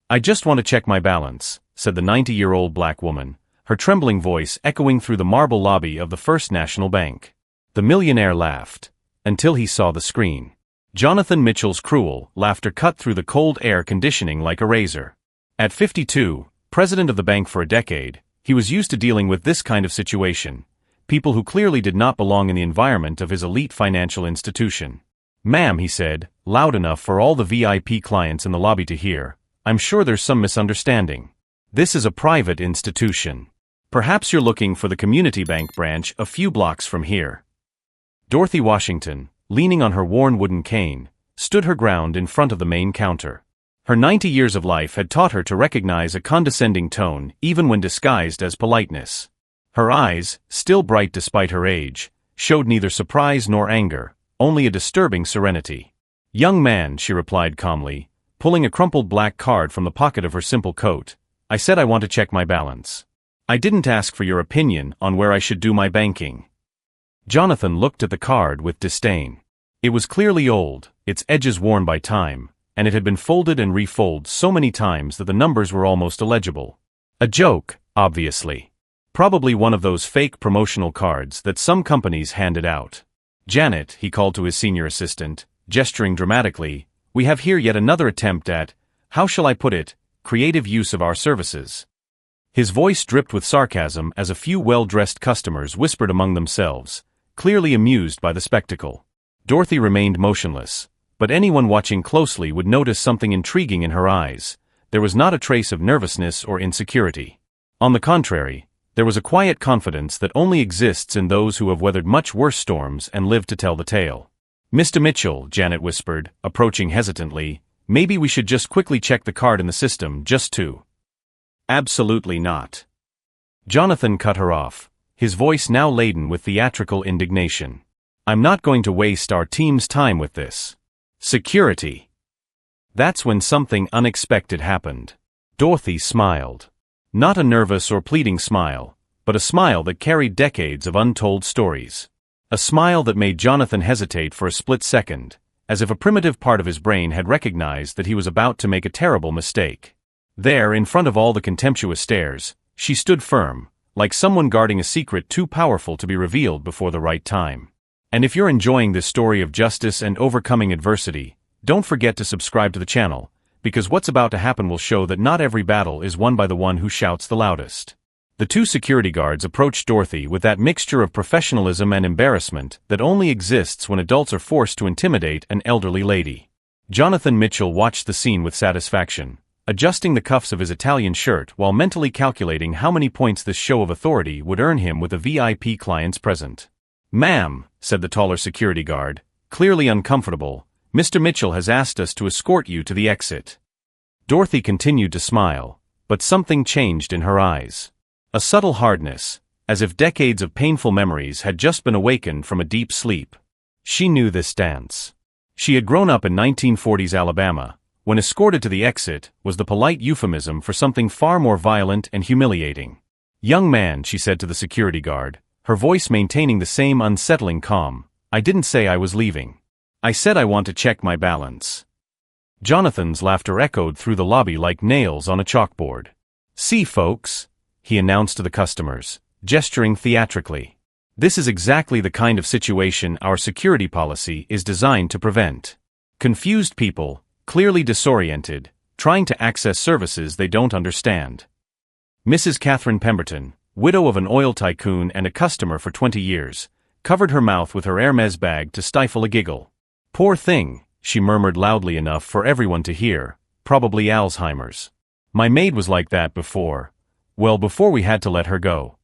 "I just want to check my balance," said the 90-year-old black woman, her trembling voice echoing through the marble lobby of the First National Bank. The millionaire laughed, until he saw the screen. Jonathan Mitchell's cruel laughter cut through the cold air conditioning like a razor. At 52, president of the bank for a decade, he was used to dealing with this kind of situation, people who clearly did not belong in the environment of his elite financial institution. "Ma'am," he said, loud enough for all the VIP clients in the lobby to hear, "I'm sure there's some misunderstanding. This is a private institution. Perhaps you're looking for the community bank branch a few blocks from here." Dorothy Washington, leaning on her worn wooden cane, stood her ground in front of the main counter. Her 90 years of life had taught her to recognize a condescending tone even when disguised as politeness. Her eyes, still bright despite her age, showed neither surprise nor anger, only a disturbing serenity. "Young man," she replied calmly, pulling a crumpled black card from the pocket of her simple coat, "I said I want to check my balance. I didn't ask for your opinion on where I should do my banking." Jonathan looked at the card with disdain. It was clearly old, its edges worn by time, and it had been folded and refolded so many times that the numbers were almost illegible. A joke, obviously. Probably one of those fake promotional cards that some companies handed out. "Janet," he called to his senior assistant, gesturing dramatically, "we have here yet another attempt at, how shall I put it, creative use of our services." His voice dripped with sarcasm as a few well-dressed customers whispered among themselves, clearly amused by the spectacle. Dorothy remained motionless, but anyone watching closely would notice something intriguing in her eyes. There was not a trace of nervousness or insecurity. On the contrary, there was a quiet confidence that only exists in those who have weathered much worse storms and lived to tell the tale. "Mr. Mitchell," Janet whispered, approaching hesitantly, "maybe we should just quickly check the card in the system just to—" "Absolutely not." Jonathan cut her off, his voice now laden with theatrical indignation. "I'm not going to waste our team's time with this. Security." That's when something unexpected happened. Dorothy smiled. Not a nervous or pleading smile, but a smile that carried decades of untold stories. A smile that made Jonathan hesitate for a split second, as if a primitive part of his brain had recognized that he was about to make a terrible mistake. There, in front of all the contemptuous stares, she stood firm, like someone guarding a secret too powerful to be revealed before the right time. And if you're enjoying this story of justice and overcoming adversity, don't forget to subscribe to the channel, because what's about to happen will show that not every battle is won by the one who shouts the loudest. The two security guards approached Dorothy with that mixture of professionalism and embarrassment that only exists when adults are forced to intimidate an elderly lady. Jonathan Mitchell watched the scene with satisfaction, adjusting the cuffs of his Italian shirt while mentally calculating how many points this show of authority would earn him with a VIP client's present. "Ma'am," said the taller security guard, clearly uncomfortable, "Mr. Mitchell has asked us to escort you to the exit." Dorothy continued to smile, but something changed in her eyes. A subtle hardness, as if decades of painful memories had just been awakened from a deep sleep. She knew this dance. She had grown up in 1940s Alabama, when escorted to the exit was the polite euphemism for something far more violent and humiliating. "Young man," she said to the security guard, her voice maintaining the same unsettling calm, "I didn't say I was leaving. I said I want to check my balance." Jonathan's laughter echoed through the lobby like nails on a chalkboard. "See, folks," he announced to the customers, gesturing theatrically. "This is exactly the kind of situation our security policy is designed to prevent. Confused people, clearly disoriented, trying to access services they don't understand." Mrs. Catherine Pemberton, widow of an oil tycoon and a customer for 20 years, covered her mouth with her Hermes bag to stifle a giggle. "Poor thing," she murmured loudly enough for everyone to hear, "probably Alzheimer's. My maid was like that before. Well, before we had to let her go."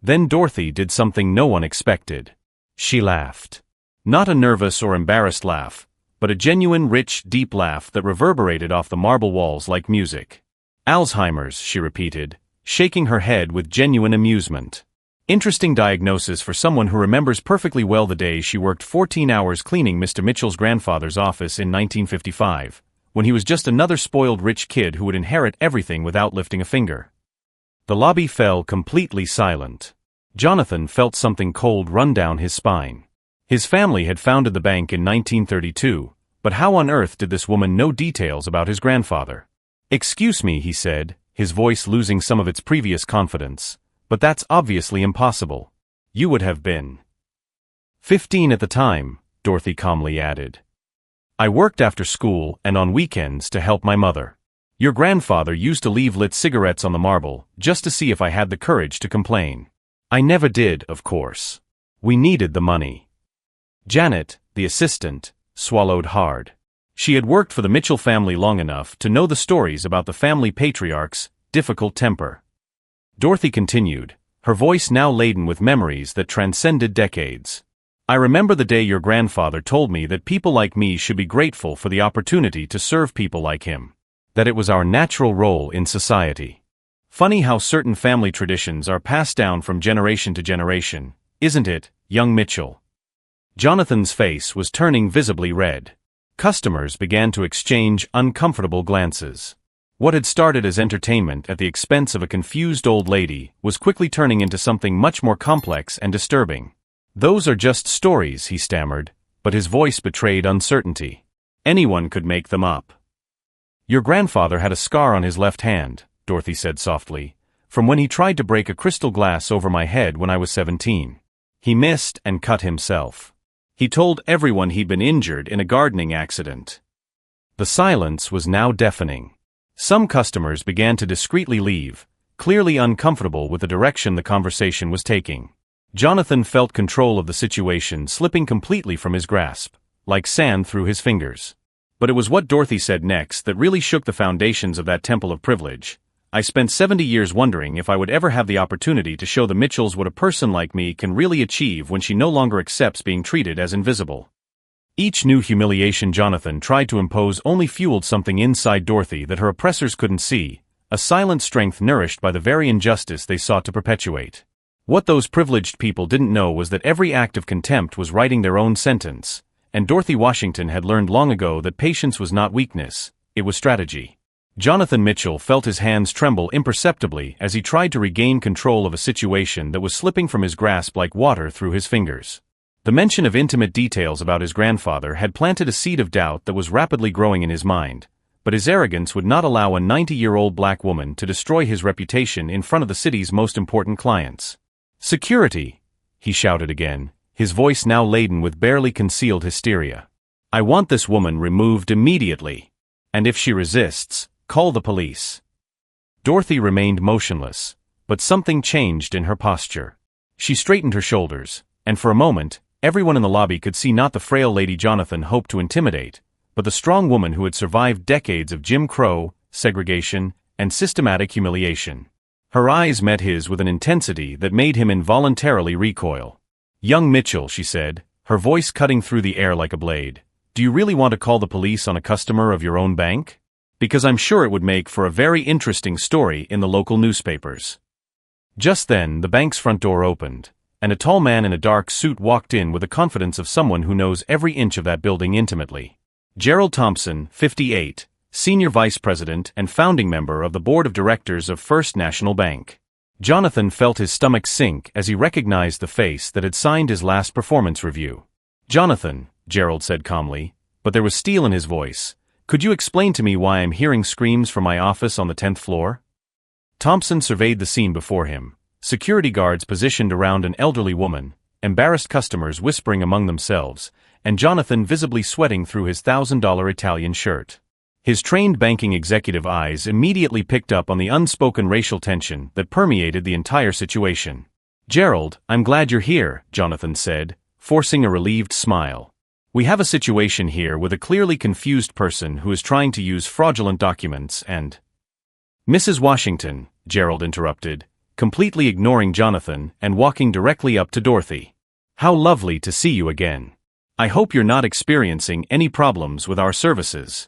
Then Dorothy did something no one expected. She laughed. Not a nervous or embarrassed laugh, but a genuine, rich, deep laugh that reverberated off the marble walls like music. "Alzheimer's," she repeated, shaking her head with genuine amusement. Interesting diagnosis for someone who remembers perfectly well the day she worked 14 hours cleaning Mr. Mitchell's grandfather's office in 1955, when he was just another spoiled rich kid who would inherit everything without lifting a finger. The lobby fell completely silent. Jonathan felt something cold run down his spine. His family had founded the bank in 1932, but how on earth did this woman know details about his grandfather? "Excuse me," he said, his voice losing some of its previous confidence, "but that's obviously impossible. You would have been 15 at the time," Dorothy calmly added. "I worked after school and on weekends to help my mother. Your grandfather used to leave lit cigarettes on the marble just to see if I had the courage to complain. I never did, of course. We needed the money." Janet, the assistant, swallowed hard. She had worked for the Mitchell family long enough to know the stories about the family patriarch's difficult temper. Dorothy continued, her voice now laden with memories that transcended decades. "I remember the day your grandfather told me that people like me should be grateful for the opportunity to serve people like him. That it was our natural role in society. Funny how certain family traditions are passed down from generation to generation, isn't it, young Mitchell?" Jonathan's face was turning visibly red. Customers began to exchange uncomfortable glances. What had started as entertainment at the expense of a confused old lady was quickly turning into something much more complex and disturbing. "Those are just stories," he stammered, but his voice betrayed uncertainty. "Anyone could make them up." "Your grandfather had a scar on his left hand," Dorothy said softly, "from when he tried to break a crystal glass over my head when I was 17. He missed and cut himself. He told everyone he'd been injured in a gardening accident." The silence was now deafening. Some customers began to discreetly leave, clearly uncomfortable with the direction the conversation was taking. Jonathan felt control of the situation slipping completely from his grasp, like sand through his fingers. But it was what Dorothy said next that really shook the foundations of that temple of privilege. "I spent 70 years wondering if I would ever have the opportunity to show the Mitchells what a person like me can really achieve when she no longer accepts being treated as invisible." Each new humiliation Jonathan tried to impose only fueled something inside Dorothy that her oppressors couldn't see, a silent strength nourished by the very injustice they sought to perpetuate. What those privileged people didn't know was that every act of contempt was writing their own sentence, and Dorothy Washington had learned long ago that patience was not weakness, it was strategy. Jonathan Mitchell felt his hands tremble imperceptibly as he tried to regain control of a situation that was slipping from his grasp like water through his fingers. The mention of intimate details about his grandfather had planted a seed of doubt that was rapidly growing in his mind, but his arrogance would not allow a 90-year-old black woman to destroy his reputation in front of the city's most important clients. "Security!" he shouted again, his voice now laden with barely concealed hysteria. "I want this woman removed immediately. And if she resists, call the police." Dorothy remained motionless, but something changed in her posture. She straightened her shoulders, and for a moment, everyone in the lobby could see not the frail Lady Jonathan hoped to intimidate, but the strong woman who had survived decades of Jim Crow, segregation, and systematic humiliation. Her eyes met his with an intensity that made him involuntarily recoil. "Young Mitchell," she said, her voice cutting through the air like a blade, "do you really want to call the police on a customer of your own bank? Because I'm sure it would make for a very interesting story in the local newspapers." Just then, the bank's front door opened, and a tall man in a dark suit walked in with the confidence of someone who knows every inch of that building intimately. Gerald Thompson, 58, Senior Vice President and founding member of the Board of Directors of First National Bank. Jonathan felt his stomach sink as he recognized the face that had signed his last performance review. "Jonathan," Gerald said calmly, but there was steel in his voice, "could you explain to me why I'm hearing screams from my office on the 10th floor?" Thompson surveyed the scene before him, security guards positioned around an elderly woman, embarrassed customers whispering among themselves, and Jonathan visibly sweating through his $1,000 Italian shirt. His trained banking executive eyes immediately picked up on the unspoken racial tension that permeated the entire situation. "Gerald, I'm glad you're here," Jonathan said, forcing a relieved smile. "We have a situation here with a clearly confused person who is trying to use fraudulent documents and—" "Mrs. Washington," Gerald interrupted, completely ignoring Jonathan and walking directly up to Dorothy. "How lovely to see you again. I hope you're not experiencing any problems with our services."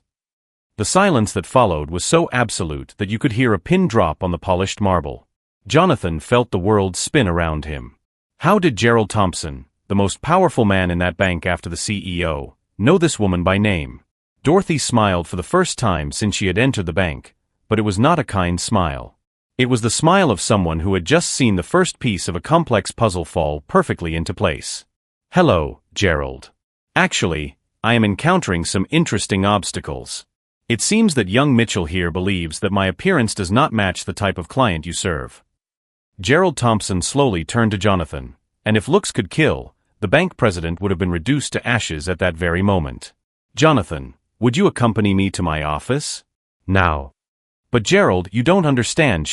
The silence that followed was so absolute that you could hear a pin drop on the polished marble. Jonathan felt the world spin around him. How did Gerald Thompson, the most powerful man in that bank after the CEO, know this woman by name? Dorothy smiled for the first time since she had entered the bank, but it was not a kind smile. It was the smile of someone who had just seen the first piece of a complex puzzle fall perfectly into place. "Hello, Gerald. Actually, I am encountering some interesting obstacles." It seems that young Mitchell here believes that my appearance does not match the type of client you serve. Gerald Thompson slowly turned to Jonathan, and if looks could kill, the bank president would have been reduced to ashes at that very moment. Jonathan, would you accompany me to my office? Now. But Gerald, you don't understand,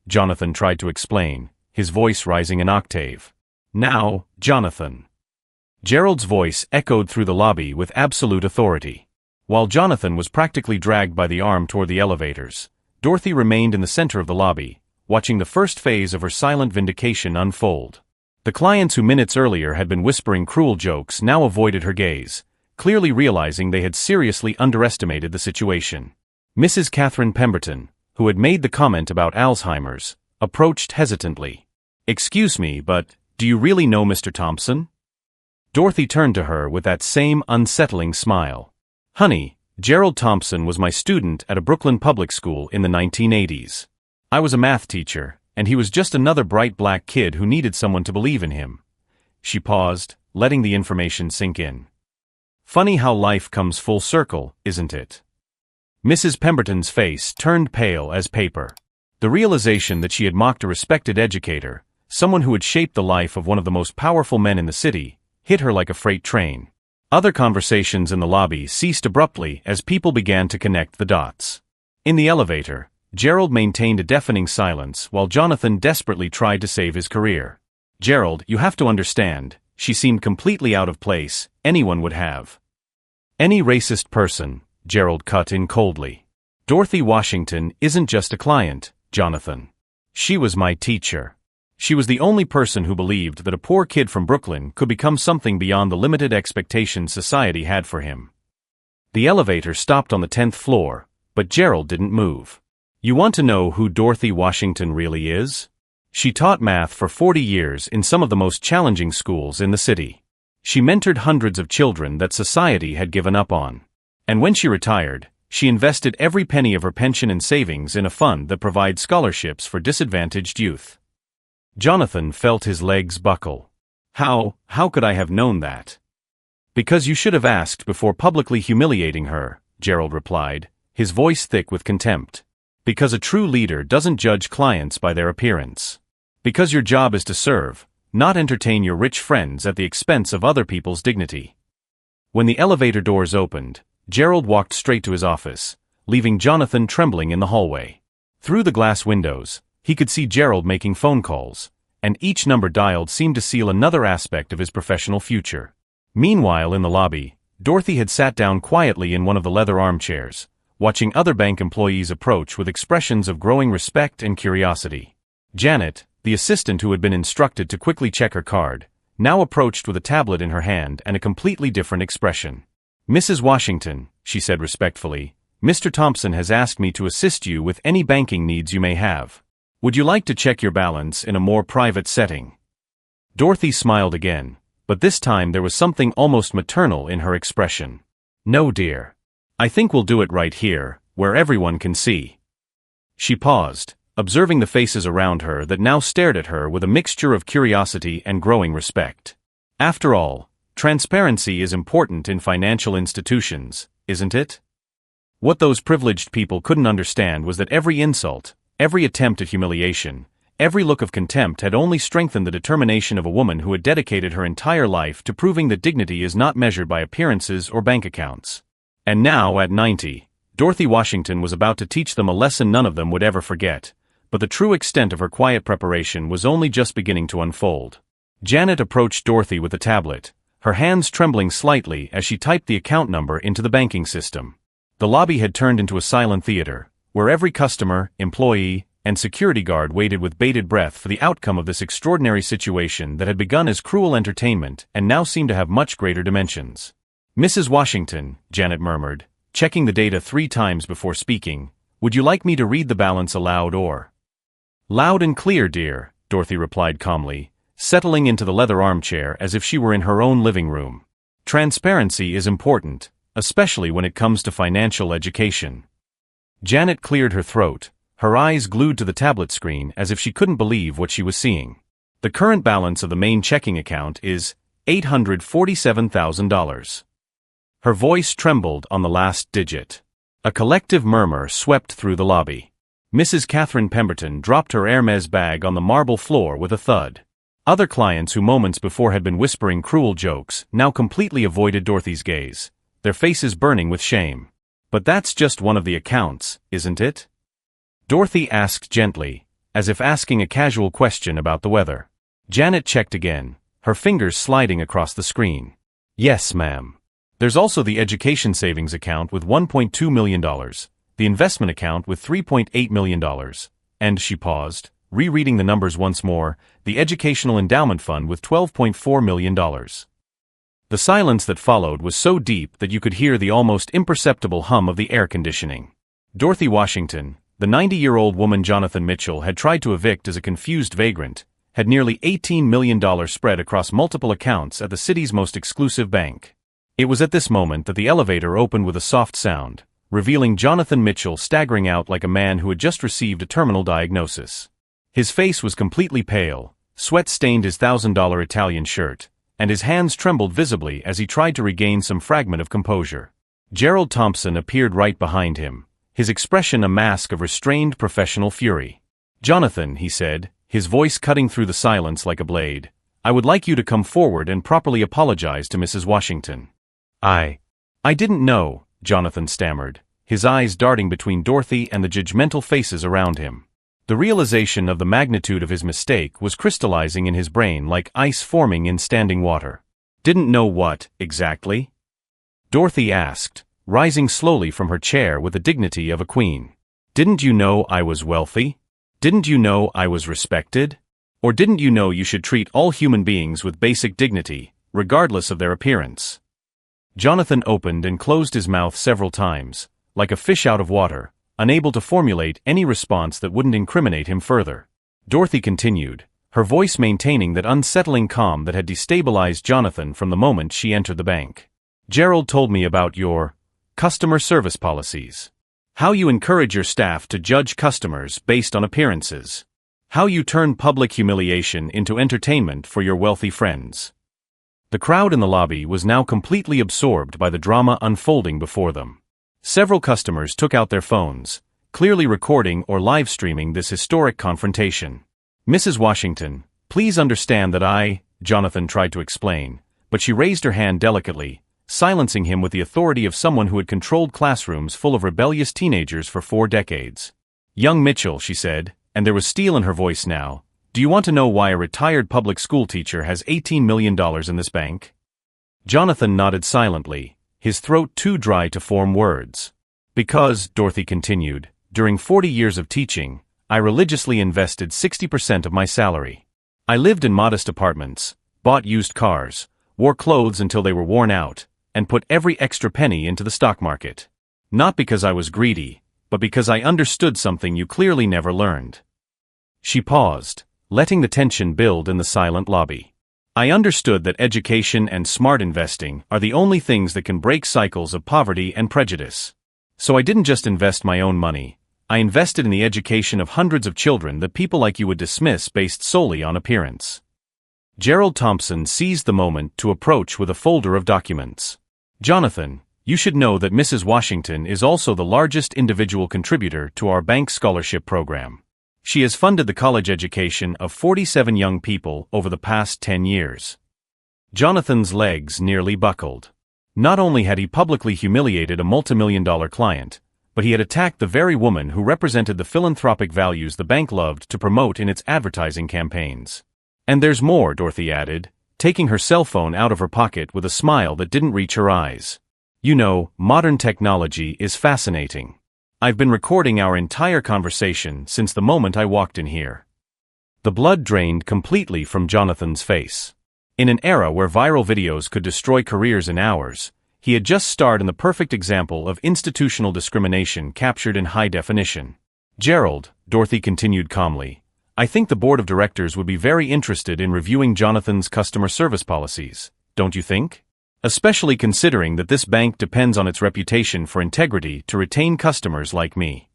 Jonathan tried to explain, his voice rising an octave. Now, Jonathan. Gerald's voice echoed through the lobby with absolute authority. While Jonathan was practically dragged by the arm toward the elevators, Dorothy remained in the center of the lobby, watching the first phase of her silent vindication unfold. The clients who minutes earlier had been whispering cruel jokes now avoided her gaze, clearly realizing they had seriously underestimated the situation. Mrs. Catherine Pemberton, who had made the comment about Alzheimer's, approached hesitantly. Excuse me, but do you really know Mr. Thompson? Dorothy turned to her with that same unsettling smile. Honey, Gerald Thompson was my student at a Brooklyn public school in the 1980s. I was a math teacher, and he was just another bright black kid who needed someone to believe in him. She paused, letting the information sink in. Funny how life comes full circle, isn't it? Mrs. Pemberton's face turned pale as paper. The realization that she had mocked a respected educator, someone who had shaped the life of one of the most powerful men in the city, hit her like a freight train. Other conversations in the lobby ceased abruptly as people began to connect the dots. In the elevator, Gerald maintained a deafening silence while Jonathan desperately tried to save his career. Gerald, you have to understand, she seemed completely out of place, anyone would have. Any racist person, Gerald cut in coldly. Dorothy Washington isn't just a client, Jonathan. She was my teacher. She was the only person who believed that a poor kid from Brooklyn could become something beyond the limited expectations society had for him. The elevator stopped on the 10th floor, but Gerald didn't move. You want to know who Dorothy Washington really is? She taught math for 40 years in some of the most challenging schools in the city. She mentored hundreds of children that society had given up on. And when she retired, she invested every penny of her pension and savings in a fund that provides scholarships for disadvantaged youth. Jonathan felt his legs buckle. How could I have known that? Because you should have asked before publicly humiliating her, Gerald replied, his voice thick with contempt. Because a true leader doesn't judge clients by their appearance. Because your job is to serve, not entertain your rich friends at the expense of other people's dignity. When the elevator doors opened, Gerald walked straight to his office, leaving Jonathan trembling in the hallway. Through the glass windows, he could see Gerald making phone calls, and each number dialed seemed to seal another aspect of his professional future. Meanwhile, in the lobby, Dorothy had sat down quietly in one of the leather armchairs, watching other bank employees approach with expressions of growing respect and curiosity. Janet, the assistant who had been instructed to quickly check her card, now approached with a tablet in her hand and a completely different expression. Mrs. Washington, she said respectfully, Mr. Thompson has asked me to assist you with any banking needs you may have. Would you like to check your balance in a more private setting? Dorothy smiled again, but this time there was something almost maternal in her expression. No, dear. I think we'll do it right here, where everyone can see. She paused, observing the faces around her that now stared at her with a mixture of curiosity and growing respect. After all, transparency is important in financial institutions, isn't it? What those privileged people couldn't understand was that every insult, every attempt at humiliation, every look of contempt had only strengthened the determination of a woman who had dedicated her entire life to proving that dignity is not measured by appearances or bank accounts. And now, at 90, Dorothy Washington was about to teach them a lesson none of them would ever forget, but the true extent of her quiet preparation was only just beginning to unfold. Janet approached Dorothy with the tablet, her hands trembling slightly as she typed the account number into the banking system. The lobby had turned into a silent theater, where every customer, employee, and security guard waited with bated breath for the outcome of this extraordinary situation that had begun as cruel entertainment and now seemed to have much greater dimensions. Mrs. Washington, Janet murmured, checking the data 3 times before speaking, would you like me to read the balance aloud or? Loud and clear, dear, Dorothy replied calmly, settling into the leather armchair as if she were in her own living room. Transparency is important, especially when it comes to financial education. Janet cleared her throat, her eyes glued to the tablet screen as if she couldn't believe what she was seeing. The current balance of the main checking account is $847,000. Her voice trembled on the last digit. A collective murmur swept through the lobby. Mrs. Catherine Pemberton dropped her Hermes bag on the marble floor with a thud. Other clients who moments before had been whispering cruel jokes now completely avoided Dorothy's gaze, their faces burning with shame. "But that's just one of the accounts, isn't it?" Dorothy asked gently, as if asking a casual question about the weather. Janet checked again, her fingers sliding across the screen. "Yes, ma'am. There's also the education savings account with $1.2 million, the investment account with $3.8 million, and," she paused, rereading the numbers once more, "the educational endowment fund with $12.4 million. The silence that followed was so deep that you could hear the almost imperceptible hum of the air conditioning. Dorothy Washington, the 90-year-old woman Jonathan Mitchell had tried to evict as a confused vagrant, had nearly $18 million spread across multiple accounts at the city's most exclusive bank. It was at this moment that the elevator opened with a soft sound, revealing Jonathan Mitchell staggering out like a man who had just received a terminal diagnosis. His face was completely pale, sweat stained his $1,000 Italian shirt, and his hands trembled visibly as he tried to regain some fragment of composure. Gerald Thompson appeared right behind him, his expression a mask of restrained professional fury. "Jonathan," he said, his voice cutting through the silence like a blade, "I would like you to come forward and properly apologize to Mrs. Washington." I didn't know," Jonathan stammered, his eyes darting between Dorothy and the judgmental faces around him. The realization of the magnitude of his mistake was crystallizing in his brain like ice forming in standing water. "Didn't know what, exactly?" Dorothy asked, rising slowly from her chair with the dignity of a queen. "Didn't you know I was wealthy? Didn't you know I was respected? Or didn't you know you should treat all human beings with basic dignity, regardless of their appearance?" Jonathan opened and closed his mouth several times, like a fish out of water, unable to formulate any response that wouldn't incriminate him further. Dorothy continued, her voice maintaining that unsettling calm that had destabilized Jonathan from the moment she entered the bank. "Gerald told me about your customer service policies. How you encourage your staff to judge customers based on appearances. How you turn public humiliation into entertainment for your wealthy friends." The crowd in the lobby was now completely absorbed by the drama unfolding before them. Several customers took out their phones, clearly recording or live streaming this historic confrontation. "Mrs. Washington, please understand that Jonathan tried to explain, but she raised her hand delicately, silencing him with the authority of someone who had controlled classrooms full of rebellious teenagers for 4 decades. "Young Mitchell," she said, and there was steel in her voice now, "do you want to know why a retired public school teacher has $18 million in this bank?" Jonathan nodded silently, his throat too dry to form words. "Because," Dorothy continued, "during 40 years of teaching, I religiously invested 60% of my salary. I lived in modest apartments, bought used cars, wore clothes until they were worn out, and put every extra penny into the stock market. Not because I was greedy, but because I understood something you clearly never learned." She paused, letting the tension build in the silent lobby. "I understood that education and smart investing are the only things that can break cycles of poverty and prejudice. So I didn't just invest my own money, I invested in the education of hundreds of children that people like you would dismiss based solely on appearance." Gerald Thompson seized the moment to approach with a folder of documents. "Jonathan, you should know that Mrs. Washington is also the largest individual contributor to our bank scholarship program. She has funded the college education of 47 young people over the past 10 years. Jonathan's legs nearly buckled. Not only had he publicly humiliated a multimillion-dollar client, but he had attacked the very woman who represented the philanthropic values the bank loved to promote in its advertising campaigns. "And there's more," Dorothy added, taking her cell phone out of her pocket with a smile that didn't reach her eyes. "You know, modern technology is fascinating. I've been recording our entire conversation since the moment I walked in here." The blood drained completely from Jonathan's face. In an era where viral videos could destroy careers in hours, he had just starred in the perfect example of institutional discrimination captured in high definition. "Gerald," Dorothy continued calmly, "I think the board of directors would be very interested in reviewing Jonathan's customer service policies, don't you think? Especially considering that this bank depends on its reputation for integrity to retain customers like me."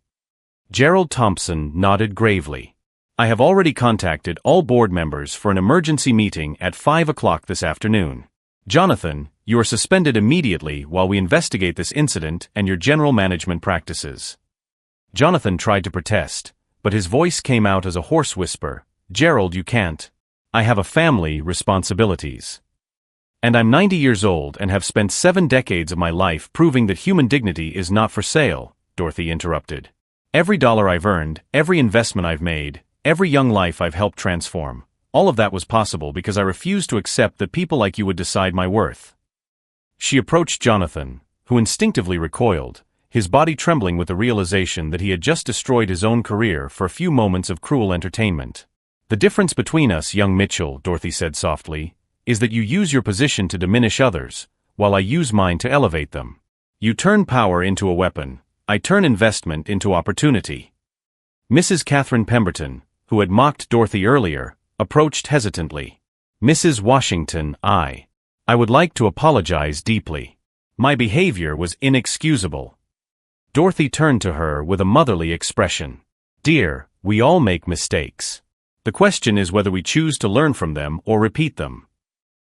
Gerald Thompson nodded gravely. "I have already contacted all board members for an emergency meeting at 5 o'clock this afternoon. "Jonathan, you are suspended immediately while we investigate this incident and your general management practices." Jonathan tried to protest, but his voice came out as a hoarse whisper. "Gerald, you can't. I have a family, responsibilities. And I'm 90 years old and have spent 7 decades of my life proving that human dignity is not for sale," Dorothy interrupted. "Every dollar I've earned, every investment I've made, every young life I've helped transform, all of that was possible because I refused to accept that people like you would decide my worth." She approached Jonathan, who instinctively recoiled, his body trembling with the realization that he had just destroyed his own career for a few moments of cruel entertainment. "The difference between us, young Mitchell," Dorothy said softly, "is that you use your position to diminish others, while I use mine to elevate them. You turn power into a weapon, I turn investment into opportunity." Mrs. Catherine Pemberton, who had mocked Dorothy earlier, approached hesitantly. "Mrs. Washington, I would like to apologize deeply. My behavior was inexcusable." Dorothy turned to her with a motherly expression. "Dear, we all make mistakes. The question is whether we choose to learn from them or repeat them."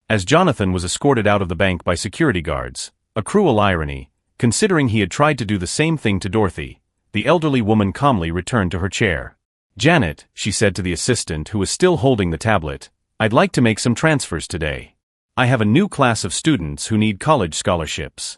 As Jonathan was escorted out of the bank by security guards, a cruel irony, considering he had tried to do the same thing to Dorothy, the elderly woman calmly returned to her chair. "Janet," she said to the assistant who was still holding the tablet, "I'd like to make some transfers today. I have a new class of students who need college scholarships."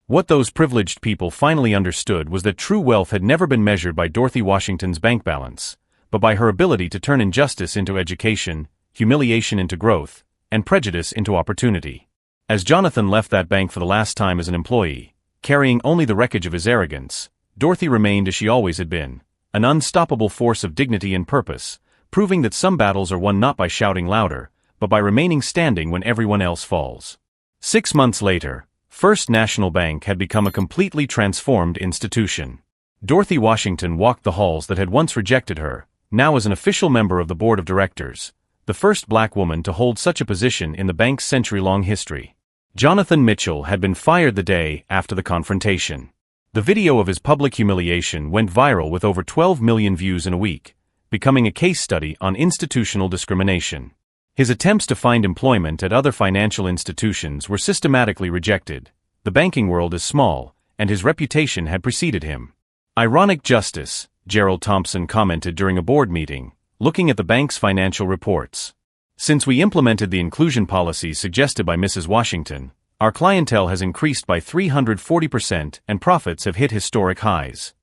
What those privileged people finally understood was that true wealth had never been measured by Dorothy Washington's bank balance, but by her ability to turn injustice into education, humiliation into growth, and prejudice into opportunity. As Jonathan left that bank for the last time as an employee, carrying only the wreckage of his arrogance, Dorothy remained as she always had been, an unstoppable force of dignity and purpose, proving that some battles are won not by shouting louder, but by remaining standing when everyone else falls. 6 months later, First National Bank had become a completely transformed institution. Dorothy Washington walked the halls that had once rejected her, now as an official member of the board of directors, the first black woman to hold such a position in the bank's century-long history. Jonathan Mitchell had been fired the day after the confrontation. The video of his public humiliation went viral with over 12 million views in a week, becoming a case study on institutional discrimination. His attempts to find employment at other financial institutions were systematically rejected. The banking world is small, and his reputation had preceded him. "Ironic justice," Gerald Thompson commented during a board meeting, looking at the bank's financial reports. "Since we implemented the inclusion policies suggested by Mrs. Washington, our clientele has increased by 340% and profits have hit historic highs."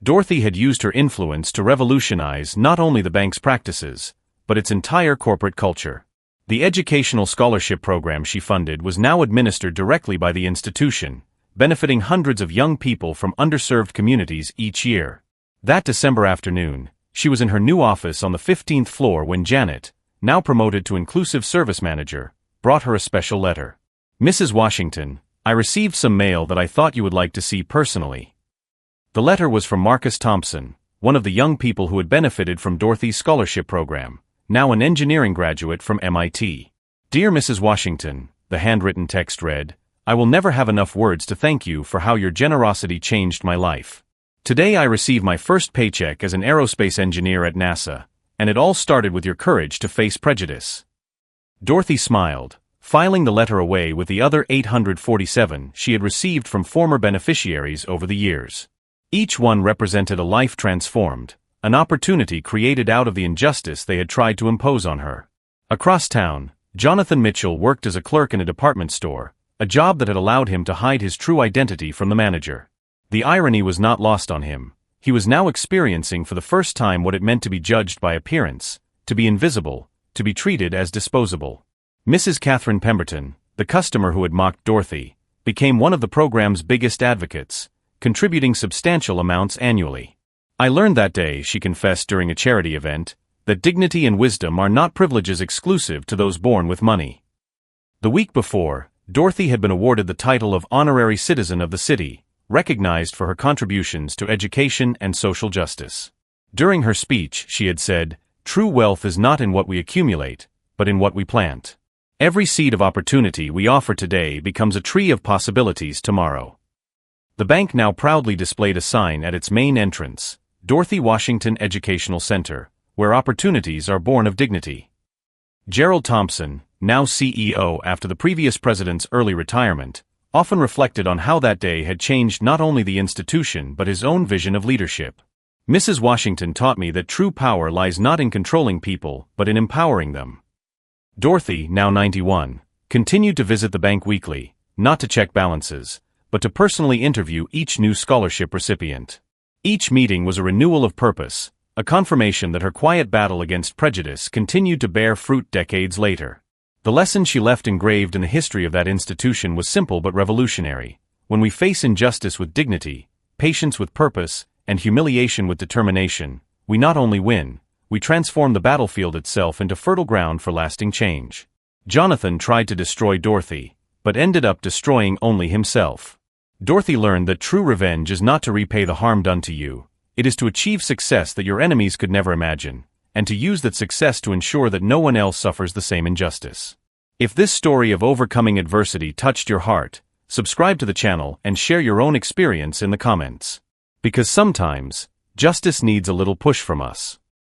Dorothy had used her influence to revolutionize not only the bank's practices, but its entire corporate culture. The educational scholarship program she funded was now administered directly by the institution, benefiting hundreds of young people from underserved communities each year. That December afternoon, she was in her new office on the 15th floor when Janet, now promoted to Inclusive Service Manager, brought her a special letter. "Mrs. Washington, I received some mail that I thought you would like to see personally." The letter was from Marcus Thompson, one of the young people who had benefited from Dorothy's scholarship program, now an engineering graduate from MIT. "Dear Mrs. Washington," the handwritten text read, "I will never have enough words to thank you for how your generosity changed my life. Today I received my first paycheck as an aerospace engineer at NASA, and it all started with your courage to face prejudice." Dorothy smiled, filing the letter away with the other 847 she had received from former beneficiaries over the years. Each one represented a life transformed, an opportunity created out of the injustice they had tried to impose on her. Across town, Jonathan Mitchell worked as a clerk in a department store, a job that had allowed him to hide his true identity from the manager. The irony was not lost on him. He was now experiencing for the first time what it meant to be judged by appearance, to be invisible, to be treated as disposable. Mrs. Catherine Pemberton, the customer who had mocked Dorothy, became one of the program's biggest advocates, contributing substantial amounts annually. "I learned that day," she confessed during a charity event, "that dignity and wisdom are not privileges exclusive to those born with money." The week before, Dorothy had been awarded the title of Honorary Citizen of the City, recognized for her contributions to education and social justice. During her speech, she had said, "True wealth is not in what we accumulate, but in what we plant. Every seed of opportunity we offer today becomes a tree of possibilities tomorrow." The bank now proudly displayed a sign at its main entrance, Dorothy Washington Educational Center, where opportunities are born of dignity. Gerald Thompson, now CEO after the previous president's early retirement, often reflected on how that day had changed not only the institution but his own vision of leadership. Mrs. Washington taught me that true power lies not in controlling people but in empowering them. Dorothy, now 91, continued to visit the bank weekly, not to check balances, but to personally interview each new scholarship recipient. Each meeting was a renewal of purpose, a confirmation that her quiet battle against prejudice continued to bear fruit decades later. The lesson she left engraved in the history of that institution was simple but revolutionary. When we face injustice with dignity, patience with purpose, and humiliation with determination, we not only win, we transform the battlefield itself into fertile ground for lasting change. Jonathan tried to destroy Dorothy, but ended up destroying only himself. Dorothy learned that true revenge is not to repay the harm done to you, it is to achieve success that your enemies could never imagine, and to use that success to ensure that no one else suffers the same injustice. If this story of overcoming adversity touched your heart, subscribe to the channel and share your own experience in the comments. Because sometimes, justice needs a little push from us.